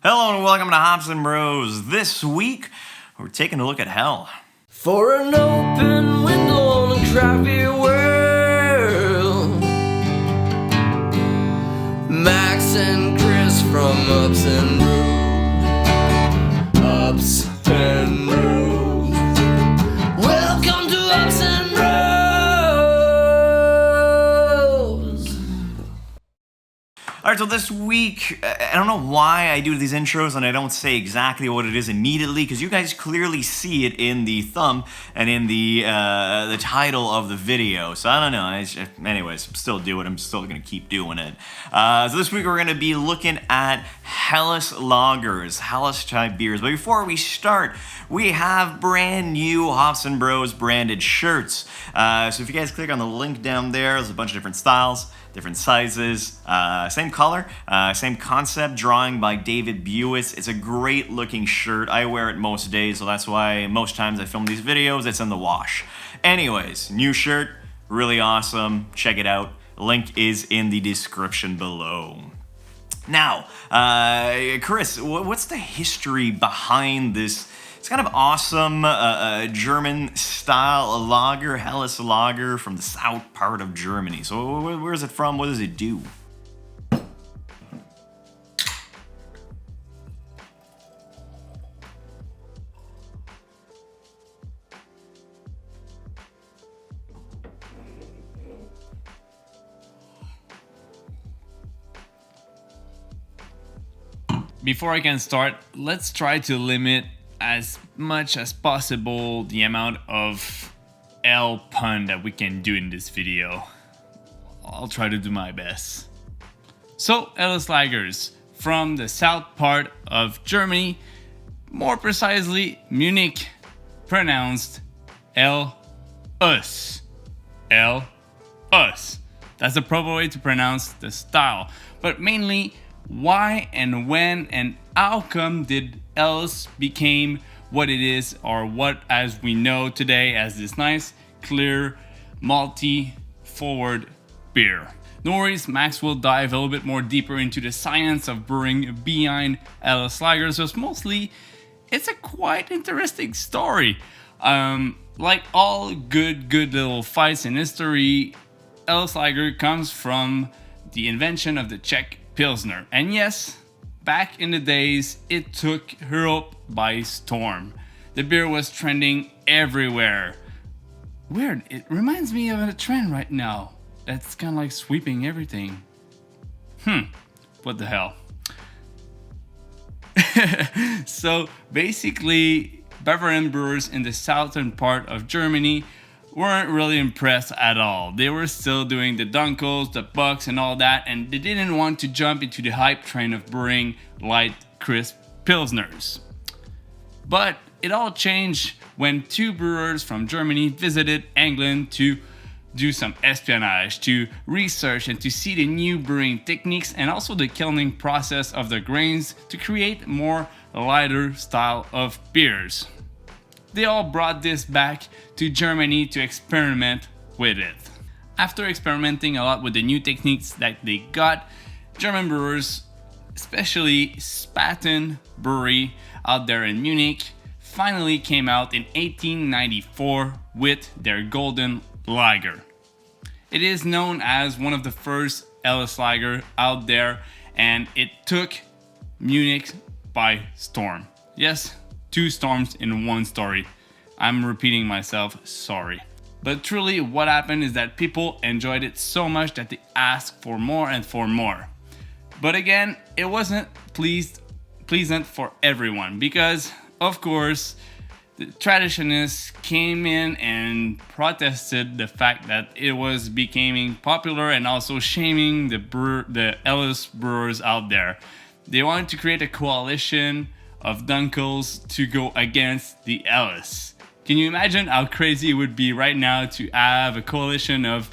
Hello and welcome to Hops and Bros. This week, we're taking a look at Hell. For an open window on a crappy world, Max and Chris from Ups and Brews. Ups and Brews. Welcome to Ups and Brews. Alright, so this week, I don't know why I do these intros and I don't say exactly what it is immediately, because you guys clearly see it in the thumb and in the title of the video. So I don't know. Anyways, still do it. I'm still going to keep doing it. So this week we're going to be looking at HELLES lagers, HELLES type beers. But before we start, we have brand new Hops and Bros branded shirts. So if you guys click on the link down there, there's a bunch of different styles, different sizes, same color, same concept, drawing by David Buis. It's a great looking shirt. I wear it most days, so that's why most times I film these videos, it's in the wash. Anyways, new shirt, really awesome. Check it out. Link is in the description below. Now, Chris, what's the history behind this? It's kind of awesome German-style lager, HELLES lager from the south part of Germany. So where is it from? What does it do? Before I can start, let's try to limit as much as possible the amount of L pun that we can do in this video. I'll try to do my best. So, HELLES lagers from the south part of Germany, more precisely Munich, pronounced HELLES. HELLES. That's the proper way to pronounce the style, but mainly why and when and how come did HELLES became what it is, or what as we know today as this nice, clear, malty, forward beer. No worries, Max will dive a little bit more deeper into the science of brewing behind HELLES lagers, so mostly it's a quite interesting story. Like all good little fights in history, HELLES lager comes from the invention of the Czech Pilsner. And yes, back in the days, it took Europe by storm. The beer was trending everywhere. Weird, it reminds me of a trend right now that's kind of like sweeping everything. What the hell? So basically, Bavarian brewers in the southern part of Germany weren't really impressed at all. They were still doing the Dunkels, the Bucks and all that, and they didn't want to jump into the hype train of brewing light, crisp Pilsners. But it all changed when two brewers from Germany visited England to do some espionage, to research and to see the new brewing techniques and also the kilning process of the grains to create more lighter style of beers. They all brought this back to Germany to experiment with it. After experimenting a lot with the new techniques that they got, German brewers, especially Spaten Brewery out there in Munich, finally came out in 1894 with their golden lager. It is known as one of the first HELLES lager out there, and it took Munich by storm. Yes, 2 storms in one story. I'm repeating myself, sorry. But truly what happened is that people enjoyed it so much that they asked for more and for more. But again, it wasn't pleasant for everyone because, of course, the traditionists came in and protested the fact that it was becoming popular and also shaming the HELLES brewers out there. They wanted to create a coalition of Dunkels to go against the HELLES. Can you imagine how crazy it would be right now to have a coalition of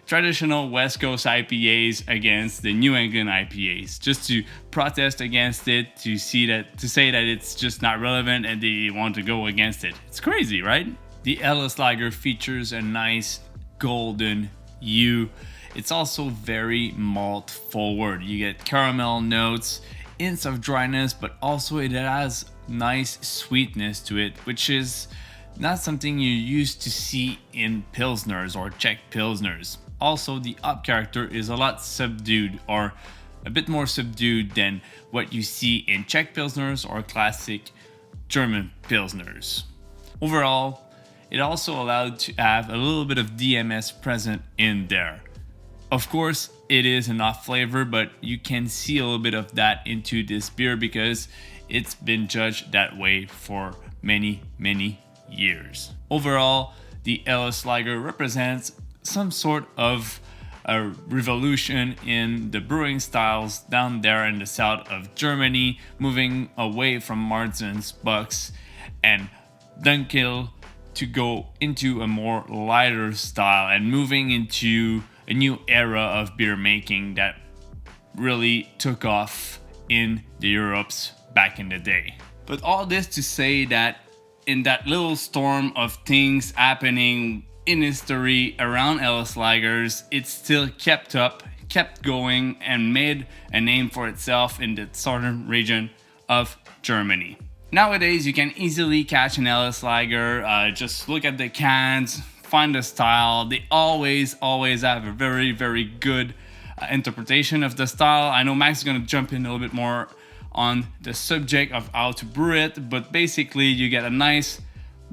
traditional West Coast IPAs against the New England IPAs, just to protest against it, to say that it's just not relevant and they want to go against it? It's crazy, right? The HELLES lager features a nice golden hue. It's also very malt forward. You get caramel notes. hints of dryness, but also it has nice sweetness to it, which is not something you used to see in Pilsners or Czech Pilsners. Also, the hop character is a lot subdued, or a bit more subdued than what you see in Czech Pilsners or classic German Pilsners. Overall, it also allowed to have a little bit of DMS present in there. Of course, it is an off flavor, but you can see a little bit of that into this beer because it's been judged that way for many, many years. Overall, the HELLES Lager represents some sort of a revolution in the brewing styles down there in the south of Germany, moving away from Marzen's, Bucks, and Dunkel to go into a more lighter style and moving into a new era of beer making that really took off in the Europes back in the day. But all this to say that in that little storm of things happening in history around HELLES Lagers, it still kept going, and made a name for itself in the southern region of Germany. Nowadays, you can easily catch an HELLES Lager. Just look at the cans, find the style. They always have a very, very good interpretation of the style. I know Max is going to jump in a little bit more on the subject of how to brew it, but basically you get a nice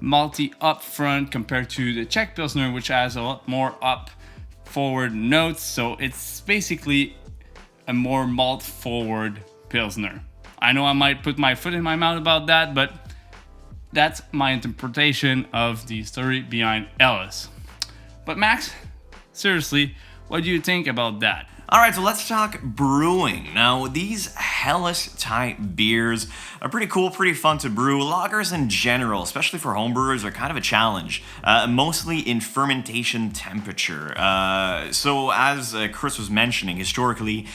malty up front compared to the Czech Pilsner, which has a lot more up forward notes. So it's basically a more malt forward Pilsner. I know I might put my foot in my mouth about that, but that's my interpretation of the story behind HELLES. But Max, seriously, what do you think about that? All right, so let's talk brewing. Now, these HELLES type beers are pretty cool, pretty fun to brew. Lagers in general, especially for homebrewers, are kind of a challenge, mostly in fermentation temperature. So as Chris was mentioning, historically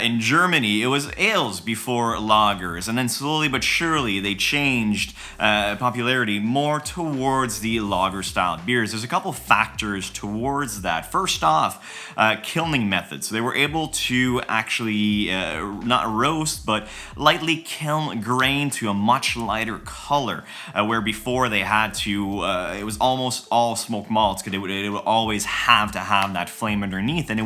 in Germany, it was ales before lagers, and then slowly but surely they changed popularity more towards the lager style beers. There's a couple factors towards that. First off, kilning methods. So they were able to actually not roast, but lightly kiln grain to a much lighter color, where before they had to, it was almost all smoked malts, because it would always have to have that flame underneath, and it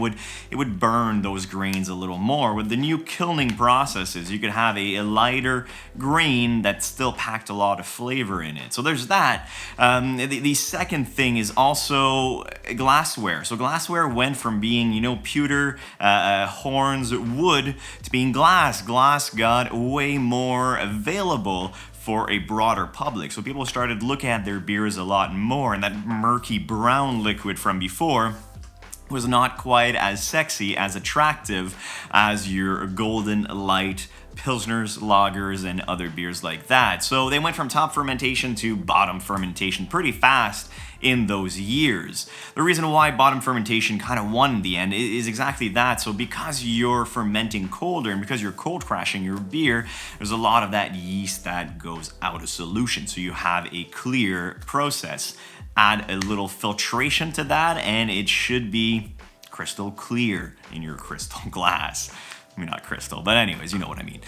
would burn those grains a little more. With the new kilning processes, you could have a lighter grain that still packed a lot of flavor in it. So there's that. The second thing is also glassware. So glassware went from being, pewter, horns, wood, to being glass. Glass got way more available for a broader public. So people started looking at their beers a lot more, and that murky brown liquid from before was not quite as sexy, as attractive as your golden light Pilsners, lagers, and other beers like that. So they went from top fermentation to bottom fermentation pretty fast in those years. The reason why bottom fermentation kind of won in the end is exactly that. So because you're fermenting colder and because you're cold crashing your beer, there's a lot of that yeast that goes out of solution. So you have a clear process. Add a little filtration to that and it should be crystal clear in your crystal glass. I mean, not crystal, but anyways, you know what I mean.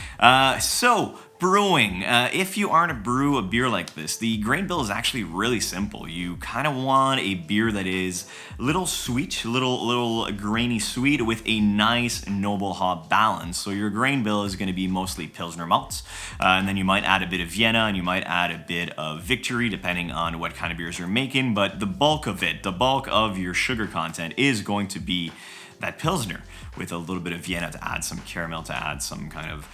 So, brewing. If you are to brew a beer like this, the grain bill is actually really simple. You kind of want a beer that is a little sweet, little grainy sweet with a nice noble hop balance. So your grain bill is going to be mostly Pilsner malts, and then you might add a bit of Vienna, and you might add a bit of Victory, depending on what kind of beers you're making. But the bulk of your sugar content is going to be that Pilsner, with a little bit of Vienna to add some caramel, to add some kind of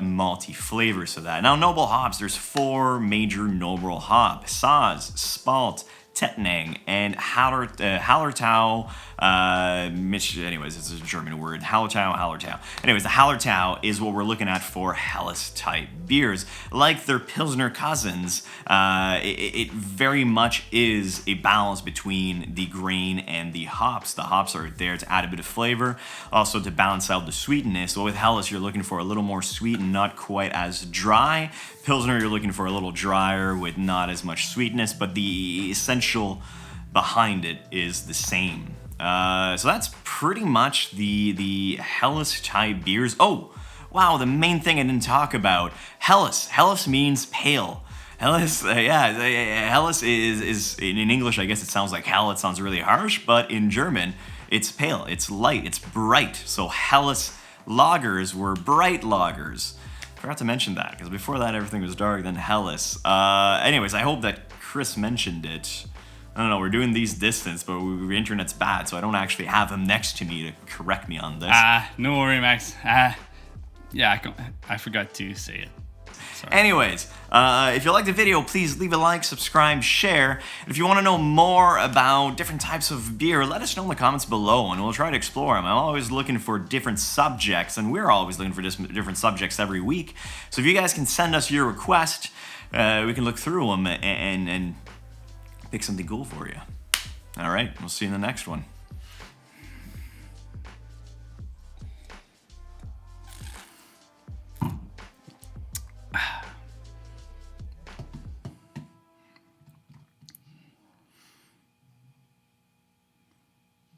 malty flavors to that. Now, noble hops, there's 4 major noble hops: Saaz, Spalt, Tettnang, and Hallertau. Anyways, it's a German word. Hallertau. Anyways, the Hallertau is what we're looking at for HELLES type beers. Like their Pilsner cousins, it very much is a balance between the grain and the hops. The hops are there to add a bit of flavor, also to balance out the sweetness. So with HELLES, you're looking for a little more sweet and not quite as dry. Pilsner, you're looking for a little drier with not as much sweetness, but the essential behind it is the same. So that's pretty much the HELLES type beers. Oh, wow, the main thing I didn't talk about, Helles. Helles means pale. Helles, Helles is in English, I guess it sounds like hell. It sounds really harsh, but in German, it's pale, it's light, it's bright. So Helles lagers were bright lagers. Forgot to mention that, because before that, everything was dark, then Helles. Anyways, I hope that Chris mentioned it. I don't know, we're doing these distance, but the internet's bad, so I don't actually have him next to me to correct me on this. No worry, Max. Yeah, I forgot to say it. Sorry. Anyways, if you liked the video, please leave a like, subscribe, share. And if you want to know more about different types of beer, let us know in the comments below, and we'll try to explore them. I'm always looking for different subjects, and we're always looking for different subjects every week. So if you guys can send us your request, we can look through them and pick something cool for you. All right, we'll see you in the next one.